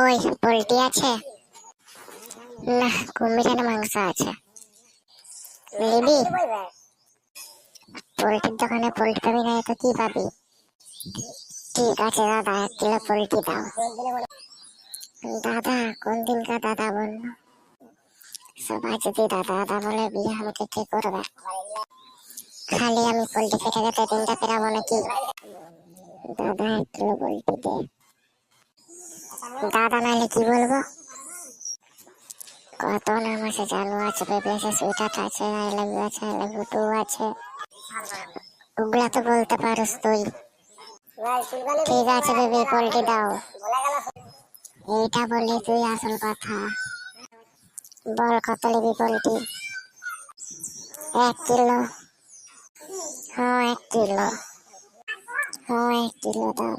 ওই পোল্ট্রি আছে? না, কুমিরের মাংস আছে। নিবি? পোল্ট্রির দোকানে পোল্ট্রি পাবি না তো কি পাবি? ঠিক আছে দাদা, 1 কিলো পোল্ট্রি দাও। দাদা? কোন দিনকার দাদা বললো? সবাই যদি দাদা দাদা বলে বিয়ে আমাকে কে করবে? খালি আমি পোল্ট্রি খেতে খেতে দিনটা পেরাবো নাকি? দাদা 1 কিলো পোল্ট্রি দে। দাদা নাহলে কি বলবো? কত নাম আছে, জানু আছে, বেবি আছে, সুইটার আছে, আই লাভ ইউ আছে, আই লাভ ইউ টু আছে। ওগুলা তো বলতে পারোস তুই। ঠিক আছে বেবি, পোল্ট্রি দাও। এইটা বললি তুই আসল কথা। বল কত নিবি পোল্ট্রি? 1 কিলো। হ্যাঁ 1 কিলো। হ্যাঁ 1 কিলো দাও।